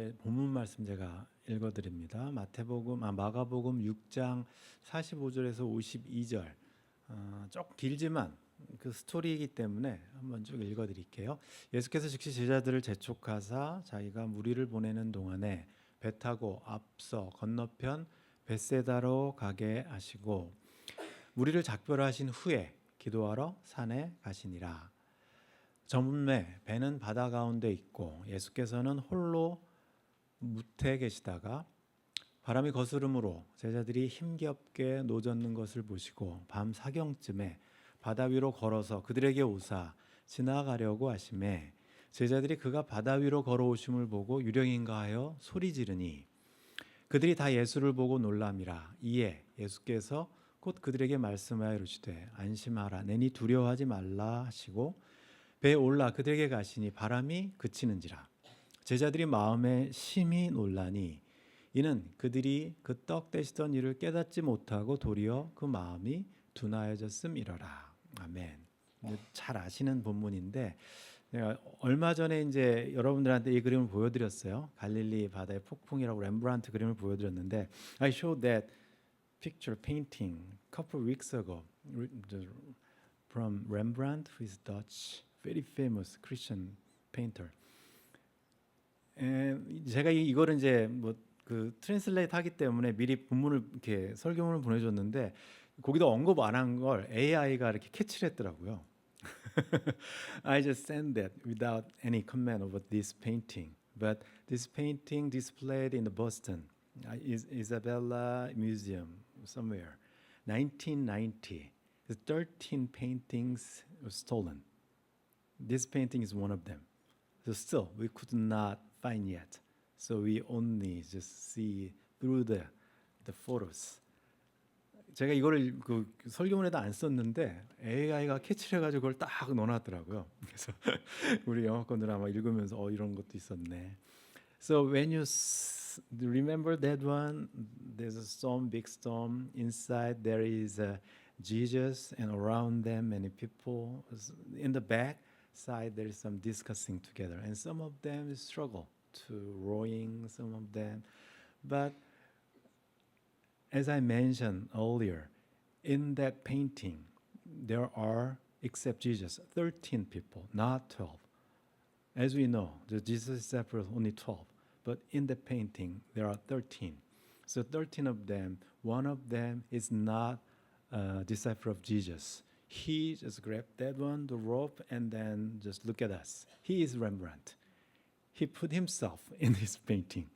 오늘 본문 말씀 제가 읽어드립니다. 마가복음 6장 45절에서 52절. 조금 길지만 그 스토리이기 때문에 한번 쭉 읽어드릴게요. 예수께서 즉시 제자들을 재촉하사 자기가 무리를 보내는 동안에 배 타고 앞서 건너편 벳세다로 가게 하시고 무리를 작별하신 후에 기도하러 산에 가시니라. 저물매 배는 바다 가운데 있고 예수께서는 홀로 무태 계시다가 바람이 거스름으로 제자들이 힘겹게 노젓는 것을 보시고 밤 사경쯤에 바다 위로 걸어서 그들에게 오사 지나가려고 하심에 제자들이 그가 바다 위로 걸어오심을 보고 유령인가 하여 소리 지르니 그들이 다 예수를 보고 놀람이라. 이에 예수께서 곧 그들에게 말씀하여 이르시되 안심하라 내니 두려워하지 말라 하시고 배에 올라 그들에게 가시니 바람이 그치는지라. 제자들이 마음에 심히 놀라니 이는 그들이 그 떡 떼시던 일을 깨닫지 못하고 도리어 그 마음이 둔하여졌음이러라. 아멘. 잘 아시는 본문인데 내가 얼마 전에 이제 여러분들한테 이 그림을 보여드렸어요. 갈릴리 바다의 폭풍이라고 렘브란트 그림을 보여드렸는데 I showed that picture painting a couple of weeks ago from Rembrandt, who is Dutch, very famous Christian painter. 제가 이거를 이제 그 트랜슬레이트 하기 때문에 미리 본문을 이렇게 설교문을 보내줬는데 거기다 언급 안 한 걸 AI가 이렇게 캐치를 했더라고요. I just sent that without any comment about this painting. But this painting displayed in the Boston Isabella Museum somewhere, 1990. 13 paintings were stolen. This painting is one of them. So still, we could not find yet. So we only just see through the photos. 제가 이거를 그 설교문에도 안 썼는데 AI가 캐치를 해가지고 그걸 딱 넣어놨더라고요. 그래서 우리 영어권들 아마 읽으면서 이런 것도 있었네. So when you remember that one, there's a storm, big storm. Inside there is Jesus, and around them many people. In the back side there is some discussing together, and some of them struggle to rowing, some of them. But as I mentioned earlier, in that painting, there are, except Jesus, 13 people, not 12. As we know, the Jesus disciples only 12, but in the painting, there are 13. So 13 of them, one of them is not a disciple of Jesus. He just grabbed that one, the rope, and then just look at us. He is Rembrandt. He put himself in this painting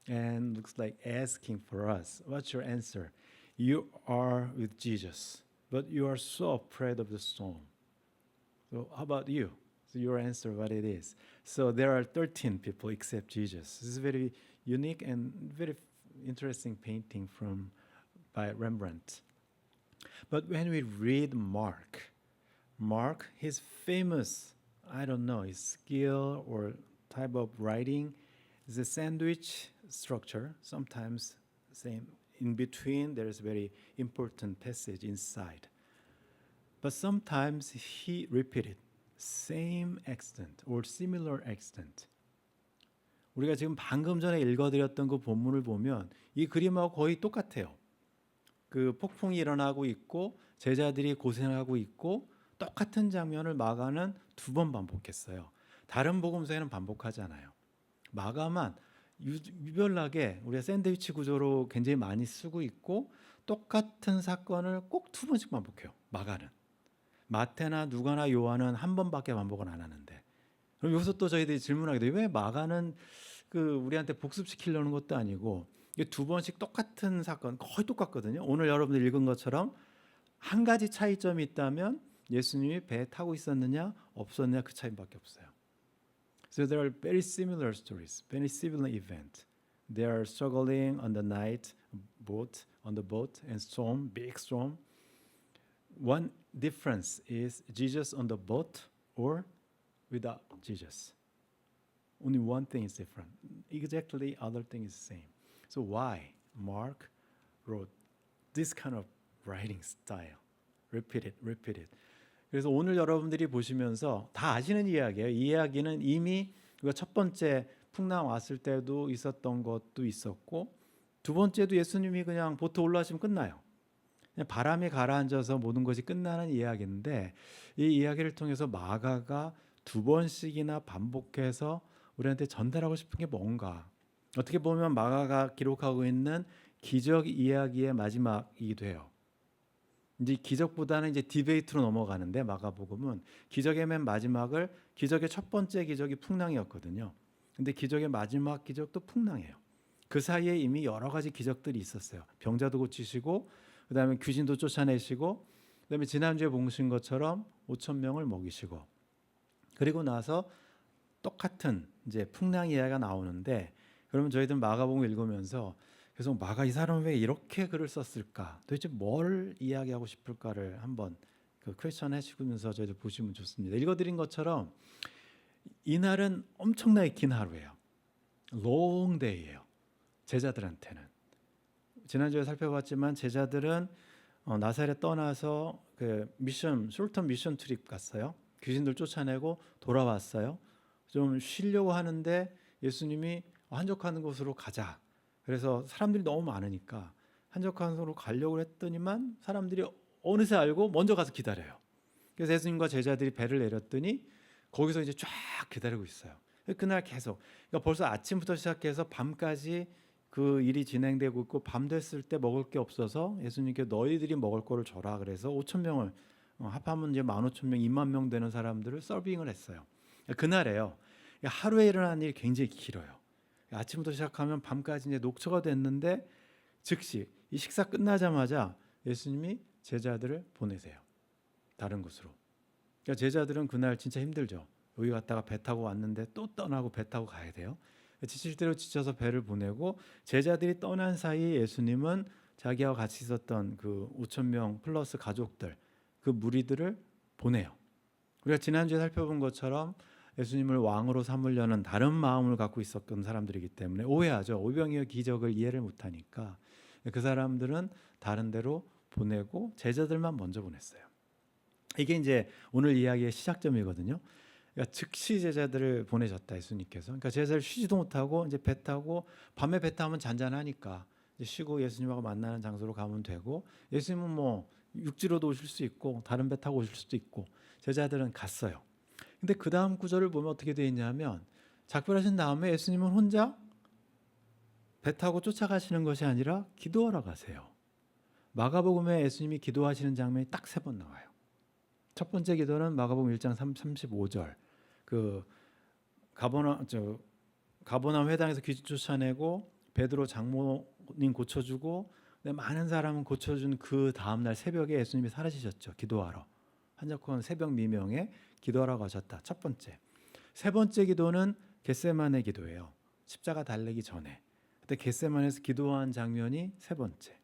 and looks like asking for us, what's your answer? You are with Jesus, but you are so afraid of the storm. So how about you? So your answer, what it is. So there are 13 people except Jesus. This is very unique and very interesting painting by Rembrandt. But when we read Mark, his famous, I don't know, his skill or type of writing is a sandwich structure. Sometimes same in between there is a very important passage inside. But sometimes he repeated same extent or similar extent. 우리가 지금 방금 전에 읽어드렸던 그 본문을 보면 이 그림하고 거의 똑같아요. 그 폭풍이 일어나고 있고 제자들이 고생하고 있고 똑같은 장면을 마가는 2번 반복했어요. 다른 복음서에는 반복하지 않아요. 마가만 유별나게 우리가 샌드위치 구조로 굉장히 많이 쓰고 있고 똑같은 사건을 꼭 2번씩 반복해요. 마가는. 마태나 누가나 요한은 1번밖에 반복을 안 하는데 그럼 여기서 또 저희들이 질문하게 돼요. 왜 마가는 그 우리한테 복습시키려는 것도 아니고 2번씩 똑같은 사건 거의 똑같거든요. 오늘 여러분들 읽은 것처럼 한 가지 차이점이 있다면 예수님이 배에 타고 있었느냐 없었느냐 그 차이밖에 없어요. So there are very similar stories, very similar events. They are struggling on the night boat, on the boat, and storm, big storm. One difference is Jesus on the boat or without Jesus. Only one thing is different. Exactly, other thing is the same. So why Mark wrote this kind of writing style? Repeat it. 그래서 오늘 여러분들이 보시면서 다 아시는 이야기예요. 이 이야기는 이미 우리가 첫 번째 풍랑 왔을 때도 있었던 것도 있었고, 두 번째도 예수님이 그냥 보트 올라가시면 끝나요. 그냥 바람이 가라앉아서 모든 것이 끝나는 이야기인데, 이 이야기를 통해서 마가가 두 번씩이나 반복해서 우리한테 전달하고 싶은 게 뭔가, 어떻게 보면 마가가 기록하고 있는 기적 이야기의 마지막이기도 해요. 이제 기적보다는 이제 디베이트로 넘어가는데, 마가복음은 기적의 맨 마지막을, 기적의 첫 번째 기적이 풍랑이었거든요. 근데 기적의 마지막 기적도 풍랑이에요. 그 사이에 이미 여러 가지 기적들이 있었어요. 병자도 고치시고, 그다음에 귀신도 쫓아내시고, 그다음에 지난주에 보신 것처럼 5천 명을 먹이시고, 그리고 나서 똑같은 이제 풍랑 이야기가 나오는데, 그러면 저희들 마가복음 읽으면서 계속 마가 이 사람은 왜 이렇게 글을 썼을까? 도대체 뭘 이야기하고 싶을까를 한번 그 퀘스천 하시면서 저희들 보시면 좋습니다. 읽어드린 것처럼 이날은 엄청나게 긴 하루예요. 롱 데이예요. 제자들한테는. 지난주에 살펴봤지만 제자들은 나사렛 떠나서 그 미션, 숄턴 미션 트립 갔어요. 귀신들 쫓아내고 돌아왔어요. 좀 쉬려고 하는데 예수님이 한적한 곳으로 가자. 그래서 사람들이 너무 많으니까 한적한 곳으로 가려고 했더니만 사람들이 어느새 알고 먼저 가서 기다려요. 그래서 예수님과 제자들이 배를 내렸더니 거기서 이제 쫙 기다리고 있어요. 그날 계속, 그러니까 벌써 아침부터 시작해서 밤까지 그 일이 진행되고 있고, 밤 됐을 때 먹을 게 없어서 예수님께 너희들이 먹을 거를 줘라 그래서 5천 명을 합하면 이제 15,000명, 2만 명 되는 사람들을 서빙을 했어요. 그날에요. 하루에 일어나는 일이 굉장히 길어요. 아침부터 시작하면 밤까지 이제 녹초가 됐는데, 즉시 이 식사 끝나자마자 예수님이 제자들을 보내세요. 다른 곳으로. 그러니까 제자들은 그날 진짜 힘들죠. 여기 갔다가 배 타고 왔는데 또 떠나고 배 타고 가야 돼요. 지칠 대로 지쳐서 배를 보내고, 제자들이 떠난 사이 예수님은 자기와 같이 있었던 그 5천 명 플러스 가족들, 그 무리들을 보내요. 우리가 지난주에 살펴본 것처럼 예수님을 왕으로 삼으려는 다른 마음을 갖고 있었던 사람들이기 때문에 오해하죠. 오병이어 기적을 이해를 못하니까 그 사람들은 다른 데로 보내고 제자들만 먼저 보냈어요. 이게 이제 오늘 이야기의 시작점이거든요. 그러니까 즉시 제자들을 보내셨다 예수님께서. 그러니까 제자들 쉬지도 못하고 이제 배 타고, 밤에 배 타면 잔잔하니까 이제 쉬고 예수님하고 만나는 장소로 가면 되고, 예수님은 뭐 육지로도 오실 수 있고 다른 배 타고 오실 수도 있고, 제자들은 갔어요. 근데 그 다음 구절을 보면 어떻게 되어 있냐면, 작별하신 다음에 예수님은 혼자 배 타고 쫓아가시는 것이 아니라 기도하러 가세요. 마가복음에 예수님이 기도하시는 장면이 딱 3번 나와요. 첫 번째 기도는 마가복음 1장 35절, 그 가버나움 회당에서 귀신 쫓아내고 베드로 장모님 고쳐주고 많은 사람은 고쳐준 그 다음날 새벽에 예수님이 사라지셨죠. 기도하러. 한적한 새벽 미명에 기도하러 가셨다. 첫 번째. 세 번째 기도는 겟세마네 기도예요. 십자가 달리기 전에. 그때 겟세마네에서 기도한 장면이 세 번째.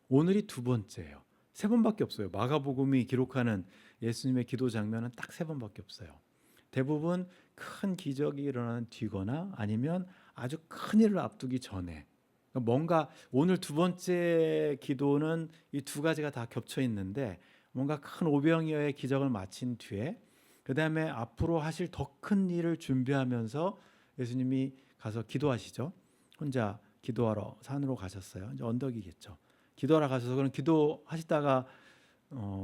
오늘이 두 번째예요. 3번밖에 없어요. 마가복음이 기록하는 예수님의 기도 장면은 딱 3번밖에 없어요. 대부분 큰 기적이 일어나는 뒤거나 아니면 아주 큰 일을 앞두기 전에, 뭔가 오늘 두 번째 기도는 이 두 가지가 다 겹쳐 있는데, 뭔가 큰 오병이어의 기적을 마친 뒤에 그 다음에 앞으로 하실 더 큰 일을 준비하면서 예수님이 가서 기도하시죠. 혼자 기도하러 산으로 가셨어요. 이제 언덕이겠죠. 기도하러 가셔서, 그런 기도하시다가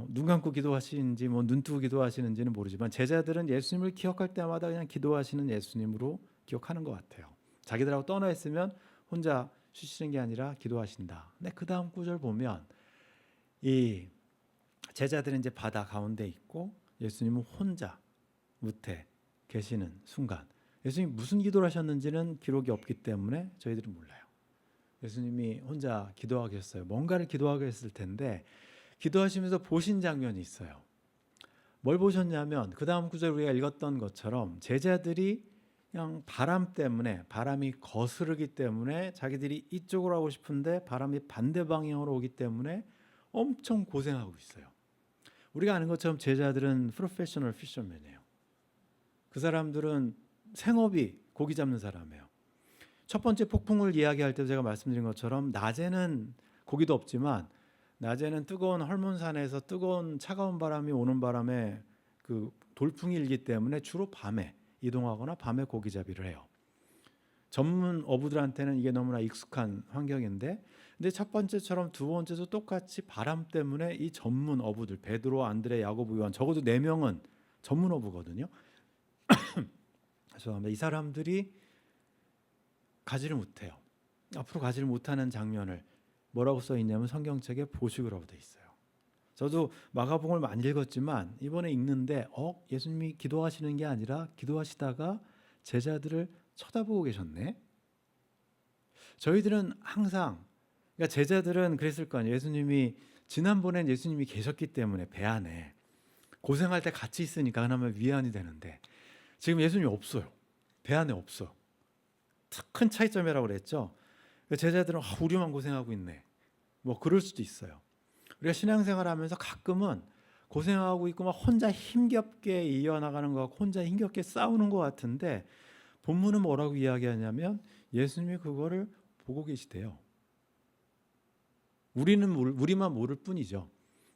눈 감고 기도하시는지 뭐 눈 뜨고 기도하시는지는 모르지만, 제자들은 예수님을 기억할 때마다 그냥 기도하시는 예수님으로 기억하는 것 같아요. 자기들하고 떠나 있으면 혼자 쉬시는 게 아니라 기도하신다. 근데 그 다음 구절 보면 이 제자들은 이제 바다 가운데 있고 예수님은 혼자 무태 계시는 순간, 예수님이 무슨 기도를 하셨는지는 기록이 없기 때문에 저희들은 몰라요. 예수님이 혼자 기도하고 계셨어요. 뭔가를 기도하고 했을 텐데, 기도하시면서 보신 장면이 있어요. 뭘 보셨냐면, 그 다음 구절 우리가 읽었던 것처럼 제자들이 그냥 바람 때문에, 바람이 거스르기 때문에 자기들이 이쪽으로 하고 싶은데 바람이 반대 방향으로 오기 때문에 엄청 고생하고 있어요. 우리가 아는 것처럼 제자들은 프로페셔널 피셔맨이에요. 그 사람들은 생업이 고기 잡는 사람이에요. 첫 번째 폭풍을 이야기할 때 제가 말씀드린 것처럼, 낮에는 고기도 없지만 낮에는 뜨거운 헐몬산에서 뜨거운 차가운 바람이 오는 바람에 그 돌풍이 일기 때문에 주로 밤에 이동하거나 밤에 고기잡이를 해요. 전문 어부들한테는 이게 너무나 익숙한 환경인데, 근데 첫 번째처럼 두 번째도 똑같이 바람 때문에 이 전문 어부들, 베드로, 안드레, 야고보, 요한, 적어도 4명은 전문 어부거든요. 죄송합니다. 이 사람들이 가지를 못해요. 앞으로 가지를 못하는 장면을 뭐라고 써 있냐면 성경책에 보식이라고 돼 있어요. 저도 마가복음을 많이 읽었지만 이번에 읽는데 예수님이 기도하시는 게 아니라 기도하시다가 제자들을 쳐다보고 계셨네. 저희들은 항상, 그러니까 제자들은 그랬을 거 아니에요. 지난번엔 예수님이 계셨기 때문에 배 안에 고생할 때 같이 있으니까 그나마 위안이 되는데, 지금 예수님이 없어요. 배 안에 없어. 큰 차이점이라고 그랬죠. 제자들은 우리만 고생하고 있네, 뭐 그럴 수도 있어요. 우리가 신앙생활하면서 가끔은 고생하고 있고 막 혼자 힘겹게 이어나가는 것 같고 혼자 힘겹게 싸우는 것 같은데, 본문은 뭐라고 이야기하냐면 예수님이 그거를 보고 계시대요. 우리만 모를 뿐이죠.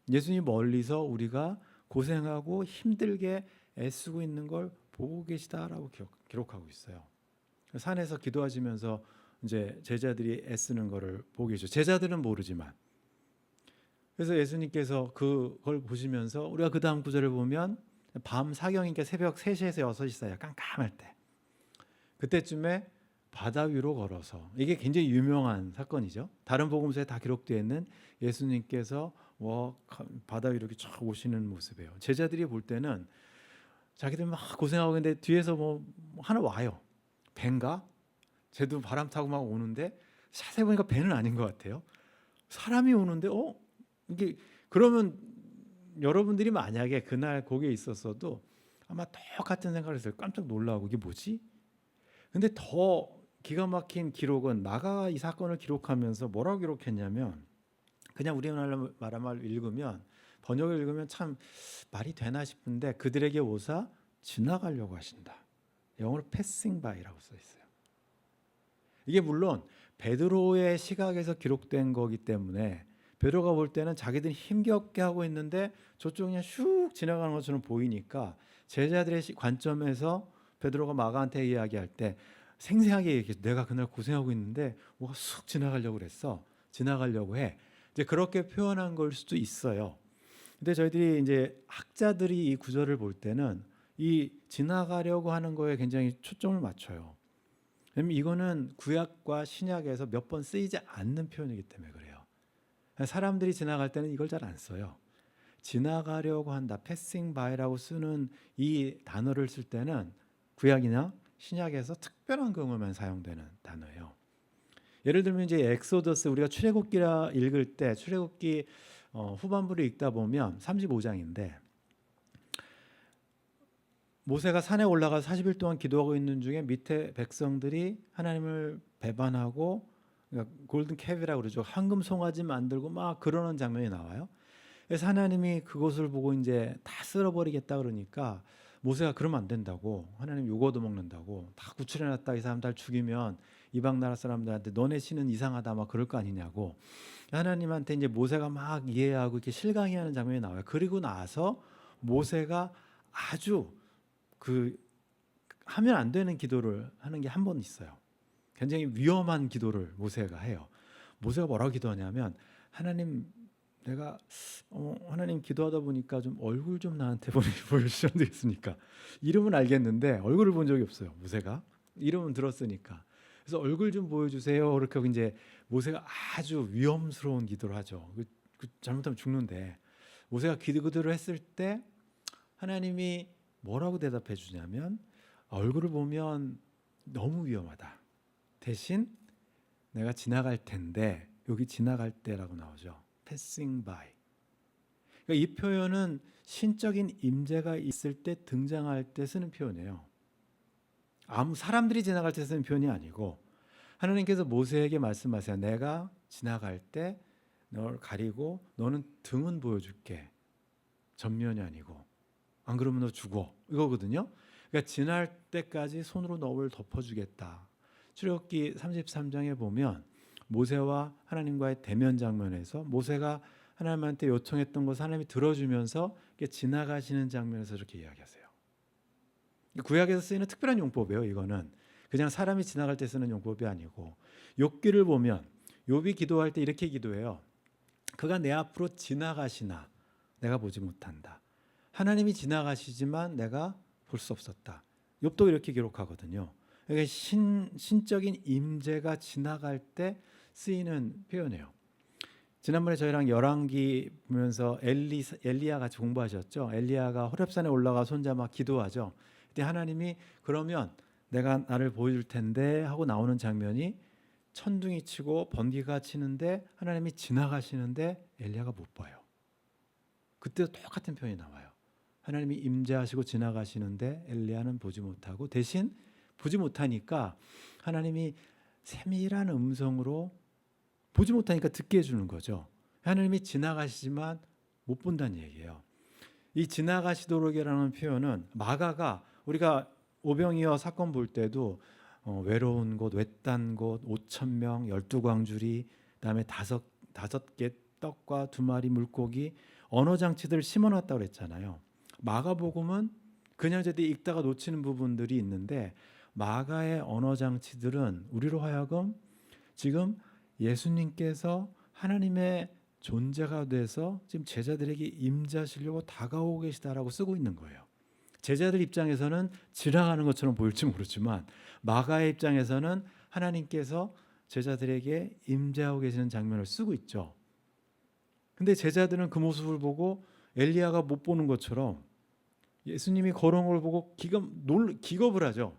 예수님이 멀리서 우리가 고생하고 힘들게 애쓰고 있는 걸 보고 계시다라고 기록하고 있어요. 산에서 기도하시면서 이제 제자들이 애쓰는 거를 보고 계시죠. 제자들은 모르지만. 그래서 예수님께서 그걸 보시면서, 우리가 그 다음 구절을 보면 밤 사경이니까 새벽 3시에서 6시 사이야. 깜깜할 때. 그때쯤에 바다 위로 걸어서, 이게 굉장히 유명한 사건이죠. 다른 복음서에 다 기록되어 있는 예수님께서 바다 위로 이렇게 쫙 오시는 모습이에요. 제자들이 볼 때는 자기들 막 고생하고 있는데 뒤에서 뭐 하나 와요. 배인가? 쟤도 바람 타고 막 오는데 자세히 보니까 배는 아닌 것 같아요. 사람이 오는데 이게, 그러면 여러분들이 만약에 그날 거기에 있었어도 아마 똑같은 생각을 했어요. 깜짝 놀라고 이게 뭐지? 근데 더 기가 막힌 기록은 마가가 이 사건을 기록하면서 뭐라고 기록했냐면, 그냥 우리나라 말을 읽으면, 번역을 읽으면 참 말이 되나 싶은데, 그들에게 오사 지나가려고 하신다. 영어로 passing by라고 써 있어요. 이게 물론 베드로의 시각에서 기록된 거기 때문에 베드로가 볼 때는 자기들이 힘겹게 하고 있는데 저쪽 그냥 슉 지나가는 것처럼 보이니까, 제자들의 관점에서 베드로가 마가한테 이야기할 때 생생하게 얘기해서, 내가 그날 고생하고 있는데 뭐가 쑥 지나가려고 그랬어. 지나가려고 해. 이제 그렇게 표현한 걸 수도 있어요. 근데 저희들이 이제 학자들이 이 구절을 볼 때는 이 지나가려고 하는 거에 굉장히 초점을 맞춰요. 왜냐면 이거는 구약과 신약에서 몇 번 쓰이지 않는 표현이기 때문에 그래요. 사람들이 지나갈 때는 이걸 잘 안 써요. 지나가려고 한다, passing by라고 쓰는 이 단어를 쓸 때는 구약이나 신약에서 특별한 경우만 사용되는 단어예요. 예를 들면 이제 엑소더스, 우리가 출애굽기라 읽을 때 출애굽기 후반부를 읽다 보면 35장인데, 모세가 산에 올라가 40일 동안 기도하고 있는 중에 밑에 백성들이 하나님을 배반하고, 그러니까 골든 캡이라고 그러죠. 황금 송아지 만들고 막 그러는 장면이 나와요. 그래서 하나님이 그것을 보고 이제 다 쓸어버리겠다 그러니까 모세가 그러면 안 된다고, 하나님 요거 얻어먹는다고, 다 구출해놨다 이 사람 다 죽이면 이방 나라 사람들한테 너네 신은 이상하다 막 그럴 거 아니냐고 하나님한테 이제 모세가 막 이해하고 이렇게 실강해하는 장면이 나와요. 그리고 나서 모세가 아주 하면 안 되는 기도를 하는 게 한 번 있어요. 굉장히 위험한 기도를 모세가 해요. 모세가 뭐라고 기도하냐면, 하나님, 내가 하나님 기도하다 보니까 좀 얼굴 좀 나한테 보여주셔도 되겠습니까? 이름은 알겠는데 얼굴을 본 적이 없어요. 모세가 이름은 들었으니까. 그래서 얼굴 좀 보여주세요. 그렇게 하고 이제 모세가 아주 위험스러운 기도를 하죠. 잘못하면 죽는데, 모세가 기도를 했을 때 하나님이 뭐라고 대답해 주냐면, 얼굴을 보면 너무 위험하다. 대신 내가 지나갈 텐데, 여기 지나갈 때라고 나오죠. passing by. 그러니까 이 표현은 신적인 임재가 있을 때 등장할 때 쓰는 표현이에요. 아무 사람들이 지나갈 때 쓰는 표현이 아니고, 하나님께서 모세에게 말씀하세요. 내가 지나갈 때 널 가리고 너는 등은 보여줄게. 전면이 아니고. 안 그러면 너 죽어. 이거거든요. 그러니까 지날 때까지 손으로 너를 덮어주겠다. 출애굽기 33장에 보면 모세와 하나님과의 대면 장면에서 모세가 하나님한테 요청했던 것을 하나님이 들어주면서 지나가시는 장면에서 이렇게 이야기하세요. 구약에서 쓰이는 특별한 용법이에요. 이거는 그냥 사람이 지나갈 때 쓰는 용법이 아니고 욥기를 보면 욥이 기도할 때 이렇게 기도해요. 그가 내 앞으로 지나가시나 내가 보지 못한다. 하나님이 지나가시지만 내가 볼 수 없었다. 욥도 이렇게 기록하거든요. 그러니까 신적인 임재가 지나갈 때 쓰이는 표현이에요. 지난번에 저희랑 열왕기 보면서 엘리야 같이 공부하셨죠. 엘리야가 호렙산에 올라가 손자 막 기도하죠. 그때 하나님이 그러면 내가 나를 보여줄 텐데 하고 나오는 장면이 천둥이 치고 번개가 치는데 하나님이 지나가시는데 엘리야가 못 봐요. 그때도 똑같은 표현이 나와요. 하나님이 임재하시고 지나가시는데 엘리야는 보지 못하고 대신 보지 못하니까 하나님이 세밀한 음성으로 보지 못하니까 듣게 해주는 거죠. 하나님이 지나가시지만 못 본다는 얘기예요. 이 지나가시도록이라는 표현은 마가가 우리가 오병이어 사건 볼 때도 외로운 곳, 외딴 곳, 5,000명, 12광주리, 그다음에 다섯 개 떡과 2마리 물고기 언어 장치들을 심어놨다고 그랬잖아요. 마가복음은 그냥 저도 읽다가 놓치는 부분들이 있는데 마가의 언어 장치들은 우리로 하여금 지금 예수님께서 하나님의 존재가 돼서 지금 제자들에게 임재하시려고 다가오고 계시다라고 쓰고 있는 거예요. 제자들 입장에서는 지나가는 것처럼 보일지 모르지만 마가의 입장에서는 하나님께서 제자들에게 임재하고 계시는 장면을 쓰고 있죠. 근데 제자들은 그 모습을 보고 엘리야가 못 보는 것처럼 예수님이 걸어온 걸 보고 기겁을 하죠.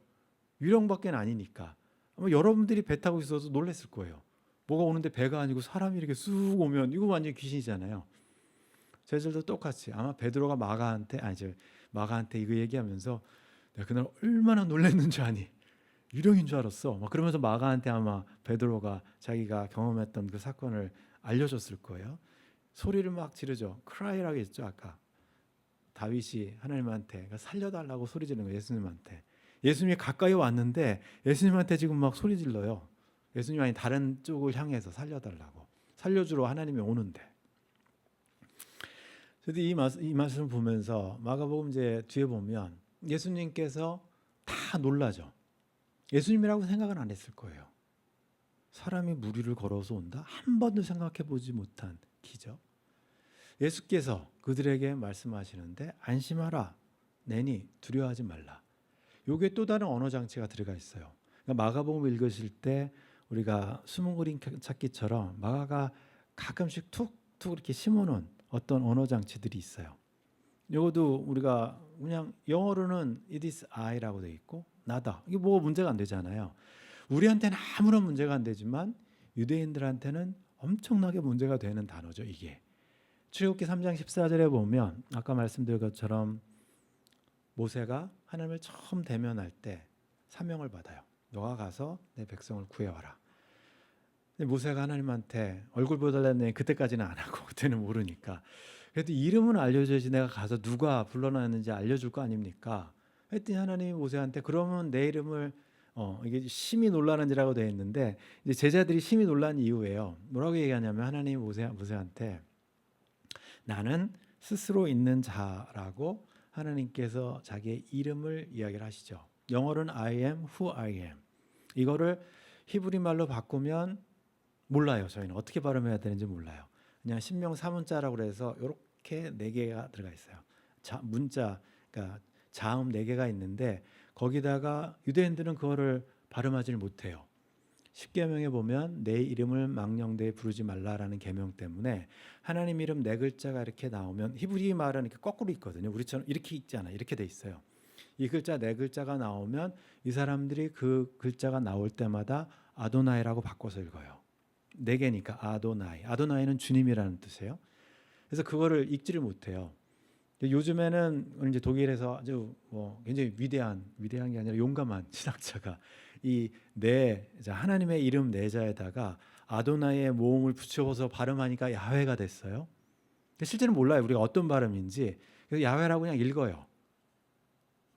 유령밖에 아니니까. 아마 여러분들이 배 타고 있어서 놀랐을 거예요. 뭐가 오는데 배가 아니고 사람이 이렇게 쑥 오면 이거 완전히 귀신이잖아요. 제자들도 똑같이 아마 베드로가 마가한테 이거 얘기하면서 내가 그날 얼마나 놀랐는지 아니. 유령인 줄 알았어. 막 그러면서 마가한테 아마 베드로가 자기가 경험했던 그 사건을 알려줬을 거예요. 소리를 막 지르죠. 크라이라고 했죠. 아까 다윗이 하나님한테 살려달라고 소리 지르는 거예요. 예수님한테. 예수님이 가까이 왔는데 예수님한테 지금 막 소리 질러요. 예수님 아니 다른 쪽을 향해서 살려달라고. 살려주러 하나님이 오는데. 저도 이 말씀을 보면서 마가복음 이제 뒤에 보면 예수님께서 다 놀라죠. 예수님이라고 생각은 안 했을 거예요. 사람이 물 위를 걸어서 온다? 한 번도 생각해 보지 못한 기적. 예수께서 그들에게 말씀하시는데 안심하라. 내니 두려워하지 말라. 요게 또 다른 언어 장치가 들어가 있어요. 그러니까 마가복음 읽으실 때 우리가 숨은 그림 찾기처럼 마가가 가끔씩 툭툭 이렇게 심어놓은 어떤 언어 장치들이 있어요. 이것도 우리가 그냥 영어로는 it is I라고 돼 있고 나다. 이게 뭐 문제가 안 되잖아요. 우리한테는 아무런 문제가 안 되지만 유대인들한테는 엄청나게 문제가 되는 단어죠. 이게. 출애굽기 3장 14절에 보면 아까 말씀드린 것처럼 모세가 하나님을 처음 대면할 때 사명을 받아요. 너가 가서 내 백성을 구해와라. 근데 모세가 하나님한테 얼굴 보여달라는 그때까지는 안 하고 그때는 모르니까 그래도 이름은 알려줘야지 내가 가서 누가 불러놨는지 알려줄 거 아닙니까? 했더니 하나님이 모세한테 그러면 내 이름을 이게 심히 놀라는지라고 되어 있는데 이제 제자들이 심히 놀란 이유예요. 뭐라고 얘기하냐면 하나님이 모세한테 나는 스스로 있는 자라고 하나님께서 자기의 이름을 이야기를 하시죠. 영어로는 I am who I am. 이거를 히브리 말로 바꾸면 몰라요. 저희는 어떻게 발음해야 되는지 몰라요. 그냥 신명 사문자라고 그래서 이렇게 4개가 들어가 있어요. 문자, 그러니까 자음 4개가 있는데 거기다가 유대인들은 그거를 발음하지를 못해요. 십계명에 보면 내 이름을 망령되이 부르지 말라라는 계명 때문에 하나님 이름 4글자가 이렇게 나오면 히브리 말은 이렇게 거꾸로 있거든요. 우리처럼 이렇게 있잖아요. 이렇게 돼 있어요. 이 글자 4글자가 나오면 이 사람들이 그 글자가 나올 때마다 아도나이라고 바꿔서 읽어요. 4개니까 아도나이. 아도나이는 주님이라는 뜻이에요. 그래서 그거를 읽지를 못해요. 요즘에는 이제 독일에서 아주 굉장히 위대한 게 아니라 용감한 신학자가 이 하나님의 이름 4자에다가 아도나이의 모음을 붙여서 발음하니까 야훼가 됐어요. 근데 실제는 몰라요. 우리가 어떤 발음인지. 그래서 야훼라고 그냥 읽어요.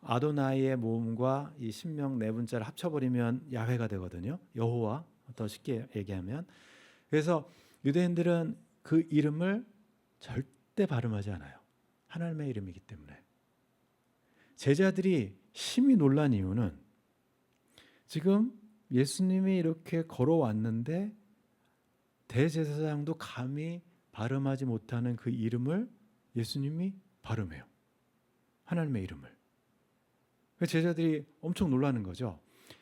아도나이의 모음과 이 신명 4문자를 합쳐버리면 야훼가 되거든요. 여호와 더 쉽게 얘기하면. 그래서 유대인들은 그 이름을 절대 발음하지 않아요. 하나님의 이름이기 때문에. 제자들이 심히 놀란 이유는 지금 예수님이 이렇게 걸어왔는데 대제사장도 감히 발음하지 못하는 그 이름을 예수님이 발음해요. 하나님의 이름을. 제자들이 엄청 놀라는 거죠.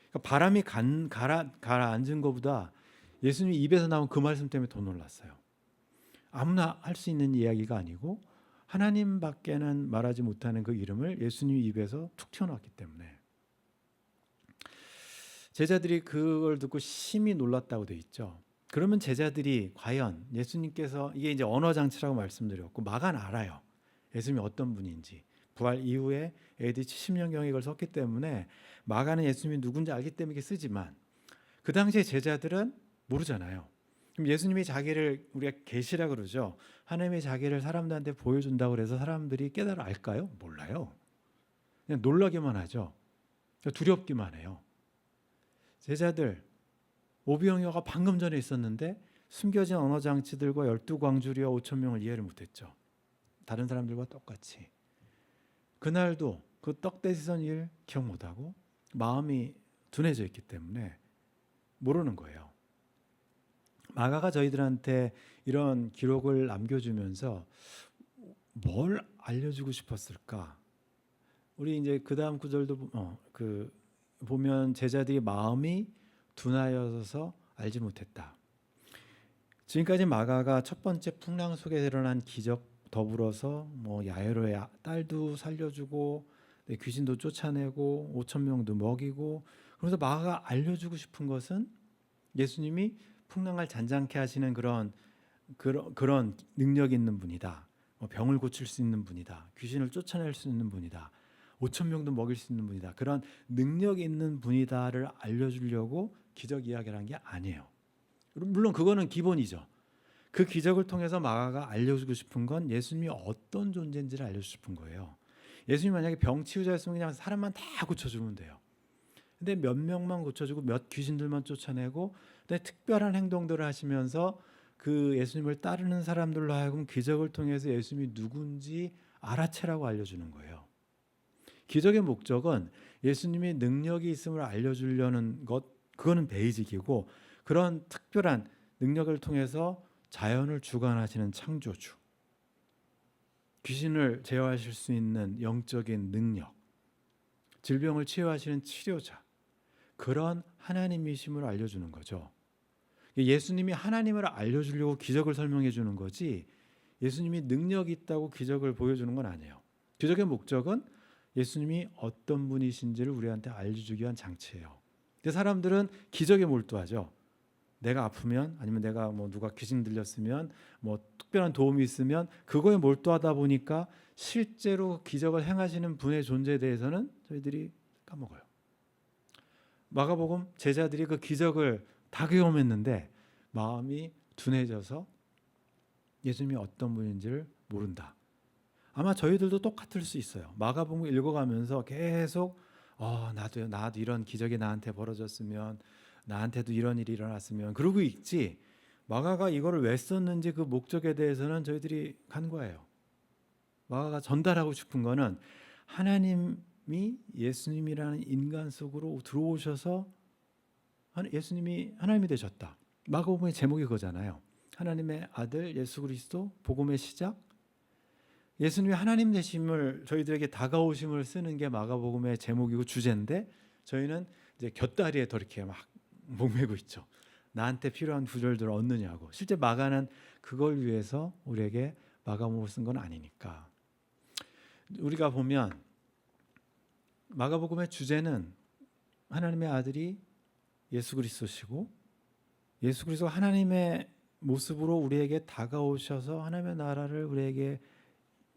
그러니까 바람이 가라앉은 것보다 예수님 입에서 나온 그 말씀 때문에 더 놀랐어요. 아무나 할 수 있는 이야기가 아니고 하나님밖에는 말하지 못하는 그 이름을 예수님 입에서 툭 튀어나왔기 때문에 제자들이 그걸 듣고 심히 놀랐다고 돼 있죠. 그러면 제자들이 과연 예수님께서 이게 이제 언어 장치라고 말씀드렸고 마가는 알아요. 예수님이 어떤 분인지. 부활 이후에 AD 70년경에 이걸 썼기 때문에 마가는 예수님이 누군지 알기 때문에 이렇게 쓰지만 그 당시에 제자들은 모르잖아요. 그럼 예수님이 자기를 우리가 계시라 그러죠. 하나님이 자기를 사람들한테 보여준다고 그래서 사람들이 깨달아 알까요? 몰라요. 그냥 놀라기만 하죠. 두렵기만 해요. 제자들 오병이어가 방금 전에 있었는데 숨겨진 언어 장치들과 12광주리와 5천 명을 이해를 못했죠. 다른 사람들과 똑같이. 그날도 그 떡대지선 일 기억 못하고 마음이 둔해져 있기 때문에 모르는 거예요. 마가가 저희들한테 이런 기록을 남겨주면서 뭘 알려주고 싶었을까? 우리 이제 그 다음 구절도 보면 제자들이 마음이 둔하여서 알지 못했다. 지금까지 마가가 첫 번째 풍랑 속에 드러난 기적 더불어서 야이로의 딸도 살려주고 귀신도 쫓아내고 5천 명도 먹이고 그래서 마가가 알려주고 싶은 것은 예수님이 풍랑을 잔잔케 하시는 그런 능력 있는 분이다. 병을 고칠 수 있는 분이다. 귀신을 쫓아낼 수 있는 분이다. 5천 명도 먹일 수 있는 분이다. 그런 능력 있는 분이다를 알려주려고 기적 이야기를 한 게 아니에요. 물론 그거는 기본이죠. 그 기적을 통해서 마가가 알려주고 싶은 건 예수님이 어떤 존재인지를 알려주고 싶은 거예요. 예수님이 만약에 병 치유자였으면 그냥 사람만 다 고쳐주면 돼요. 근데 몇 명만 고쳐주고 몇 귀신들만 쫓아내고 근데 특별한 행동들을 하시면서 그 예수님을 따르는 사람들로 하여금 기적을 통해서 예수님이 누군지 알아채라고 알려주는 거예요. 기적의 목적은 예수님이 능력이 있음을 알려주려는 것, 그거는 베이직이고 그런 특별한 능력을 통해서 자연을 주관하시는 창조주, 귀신을 제어하실 수 있는 영적인 능력, 질병을 치유하시는 치료자, 그런 하나님이심을 알려주는 거죠. 예수님이 하나님을 알려주려고 기적을 설명해 주는 거지 예수님이 능력이 있다고 기적을 보여주는 건 아니에요. 기적의 목적은 예수님이 어떤 분이신지를 우리한테 알려주기 위한 장치예요. 근데 사람들은 기적에 몰두하죠. 내가 아프면 아니면 내가 누가 귀신 들렸으면 특별한 도움이 있으면 그거에 몰두하다 보니까 실제로 기적을 행하시는 분의 존재에 대해서는 저희들이 까먹어요. 마가복음 제자들이 그 기적을 다 경험했는데 마음이 둔해져서 예수님이 어떤 분인지를 모른다. 아마 저희들도 똑같을 수 있어요. 마가복음 읽어가면서 계속 나도 이런 기적이 나한테 벌어졌으면 나한테도 이런 일이 일어났으면 그러고 있지 마가가 이거를 왜 썼는지 그 목적에 대해서는 저희들이 간과해요. 마가가 전달하고 싶은 거는 하나님이 예수님이라는 인간 속으로 들어오셔서 예수님이 하나님이 되셨다. 마가복음의 제목이 그거잖아요. 하나님의 아들 예수 그리스도 복음의 시작. 예수님이 하나님 되심을 저희들에게 다가오심을 쓰는 게 마가복음의 제목이고 주제인데 저희는 이제 곁다리에 더 이렇게 막 목매고 있죠. 나한테 필요한 구절들을 얻느냐고. 실제 마가는 그걸 위해서 우리에게 마가복음을 쓴 건 아니니까. 우리가 보면 마가복음의 주제는 하나님의 아들이 예수 그리스도시고 예수 그리스도가 하나님의 모습으로 우리에게 다가오셔서 하나님의 나라를 우리에게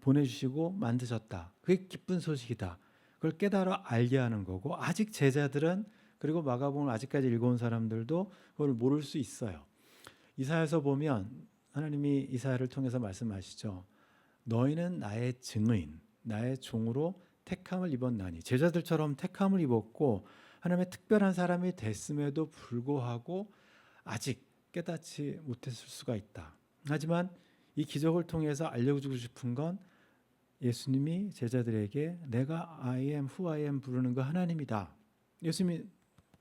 보내주시고 만드셨다. 그게 기쁜 소식이다. 그걸 깨달아 알게 하는 거고 아직 제자들은 그리고 마가복음을 아직까지 읽어온 사람들도 그걸 모를 수 있어요. 이사야서 보면 하나님이 이사야를 통해서 말씀하시죠. 너희는 나의 증인, 나의 종으로 택함을 입었나니. 제자들처럼 택함을 입었고 하나님의 특별한 사람이 됐음에도 불구하고 아직 깨닫지 못했을 수가 있다. 하지만 이 기적을 통해서 알려주고 싶은 건 예수님이 제자들에게 내가 I am who I am 부르는 거 하나님이다. 예수님이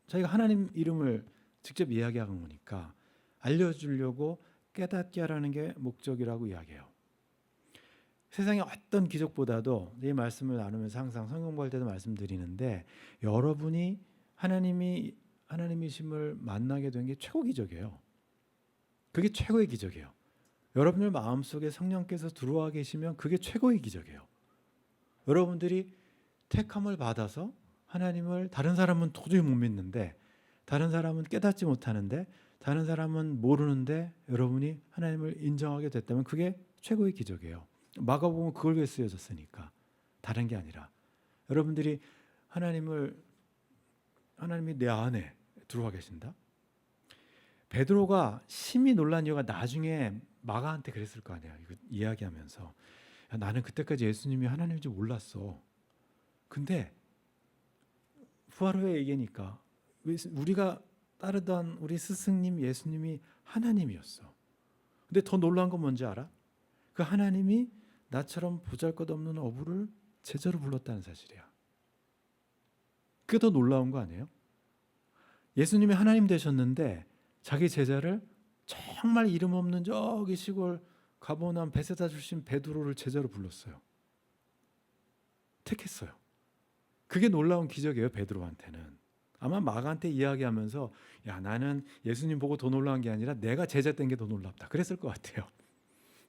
자기가 하나님 이름을 직접 이야기한 거니까 알려주려고 깨닫게 하라는 게 목적이라고 이야기해요. 세상의 어떤 기적보다도 이 말씀을 나누면서 항상 성경 공부할 때도 말씀드리는데, 여러분이 하나님이심을 만나게 된 게 최고 기적이에요. 그게 최고의 기적이에요. 여러분들 마음속에 성령께서 들어와 계시면 그게 최고의 기적이에요. 여러분들이 택함을 받아서 하나님을, 다른 사람은 도저히 못 믿는데, 다른 사람은 깨닫지 못하는데, 다른 사람은 모르는데 여러분이 하나님을 인정하게 됐다면 그게 최고의 기적이에요. 마가복음은 그걸 위해 쓰여졌으니까, 다른 게 아니라 여러분들이 하나님이 내 안에 들어와 계신다. 베드로가 심히 놀란 이유가 나중에 마가한테 그랬을 거 아니야. 이거 이야기하면서, 야, 나는 그때까지 예수님이 하나님인지 몰랐어. 근데 부활 후에 얘기하니까 우리가 따르던 우리 스승님 예수님이 하나님이었어. 근데 더 놀라운 건 뭔지 알아? 그 하나님이 나처럼 보잘것없는 어부를 제자로 불렀다는 사실이야. 그게 더 놀라운 거 아니에요? 예수님이 하나님 되셨는데 자기 제자를, 정말 이름 없는 저기 시골 가버나움 베세다 출신 베드로를 제자로 불렀어요. 택했어요. 그게 놀라운 기적이에요, 베드로한테는. 아마 마가한테 이야기하면서, 야, 나는 예수님 보고 더 놀라운 게 아니라 내가 제자 된 게 더 놀랍다, 그랬을 것 같아요.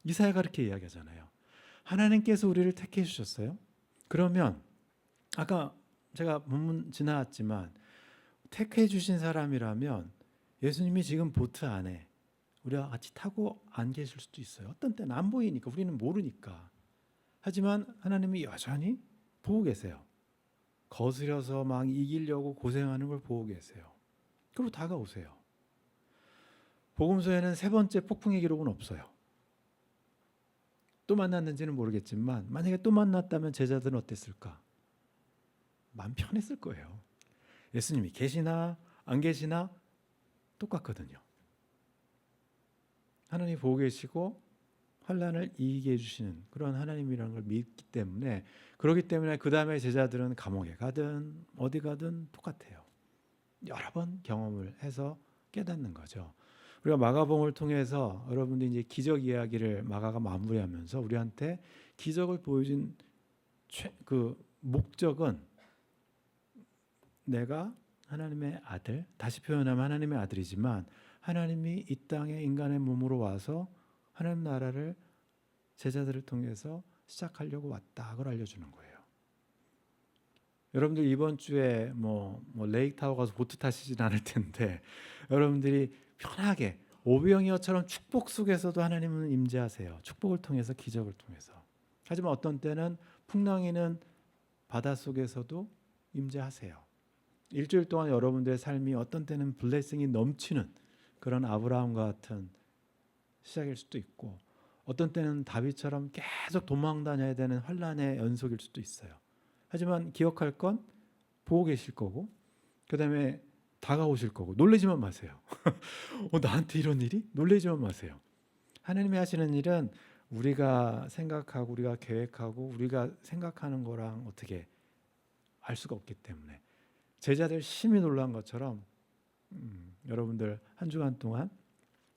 이사야가 그렇게 이야기하잖아요. 하나님께서 우리를 택해 주셨어요. 그러면 아까 제가 본문 지나왔지만, 택해 주신 사람이라면 예수님이 지금 보트 안에 우리와 같이 타고 안 계실 수도 있어요. 어떤 때는 안 보이니까, 우리는 모르니까. 하지만 하나님이 여전히 보고 계세요. 거스려서 막 이기려고 고생하는 걸 보고 계세요. 그리고 다가오세요. 복음서에는 세 번째 폭풍의 기록은 없어요. 또 만났는지는 모르겠지만 만약에 또 만났다면 제자들은 어땠을까? 마음 편했을 거예요. 예수님이 계시나 안 계시나 똑같거든요. 하나님이 보고 계시고 환난을 이기게 해주시는 그런 하나님이라는 걸 믿기 때문에, 그렇기 때문에 그 다음에 제자들은 감옥에 가든 어디 가든 똑같아요. 여러 번 경험을 해서 깨닫는 거죠. 우리가 마가복음을 통해서 여러분들이 이제 기적 이야기를 마가가 마무리하면서 우리한테 기적을 보여준 그 목적은, 내가 하나님의 아들, 다시 표현하면 하나님의 아들이지만 하나님이 이 땅에 인간의 몸으로 와서 하나님 나라를 제자들을 통해서 시작하려고 왔다, 그걸 알려주는 거예요. 여러분들 이번 주에 레이크 타워 가서 보트 타시진 않을 텐데, 여러분들이 편하게 오병이어처럼 축복 속에서도 하나님은 임재하세요. 축복을 통해서, 기적을 통해서. 하지만 어떤 때는 풍랑이는 바다 속에서도 임재하세요. 일주일 동안 여러분들의 삶이 어떤 때는 블레싱이 넘치는 그런 아브라함과 같은 시작일 수도 있고, 어떤 때는 다윗처럼 계속 도망 다녀야 되는 환난의 연속일 수도 있어요. 하지만 기억할 건 보고 계실 거고, 그 다음에 다가오실 거고, 놀라지만 마세요. 나한테 이런 일이? 놀라지만 마세요. 하나님이 하시는 일은 우리가 생각하고 우리가 계획하고 우리가 생각하는 거랑 어떻게 알 수가 없기 때문에, 제자들 심히 놀란 것처럼 여러분들 한 주간 동안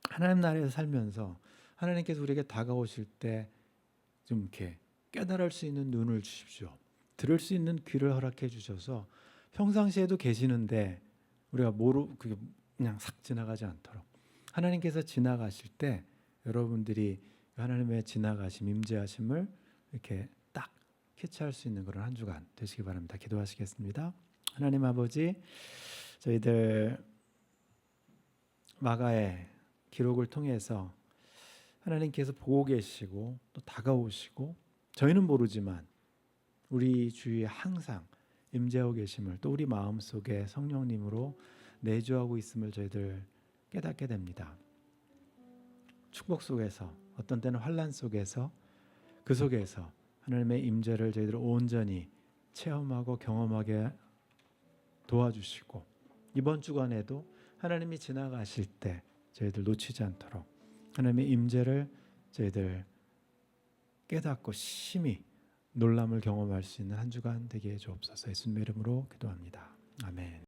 하나님 나라에서 살면서 하나님께서 우리에게 다가오실 때 좀 이렇게 깨달을 수 있는 눈을 주십시오. 들을 수 있는 귀를 허락해 주셔서 평상시에도 계시는데 우리가 그게 그냥 싹 지나가지 않도록, 하나님께서 지나가실 때 여러분들이 하나님의 지나가심, 임재하심을 이렇게 딱 캐치할 수 있는 그런 한 주간 되시기 바랍니다. 기도하시겠습니다. 하나님 아버지, 저희들 마가의 기록을 통해서 하나님께서 보고 계시고 또 다가오시고, 저희는 모르지만 우리 주위에 항상 임재하고 계심을, 또 우리 마음속에 성령님으로 내주하고 있음을 저희들 깨닫게 됩니다. 축복 속에서, 어떤 때는 환난 속에서, 그 속에서 하나님의 임재를 저희들 온전히 체험하고 경험하게 도와주시고, 이번 주간에도 하나님이 지나가실 때 저희들 놓치지 않도록 하나님의 임재를 저희들 깨닫고 심히 놀람을 경험할 수 있는 한 주간 되게 해 주옵소서. 예수님의 이름으로 기도합니다. 아멘.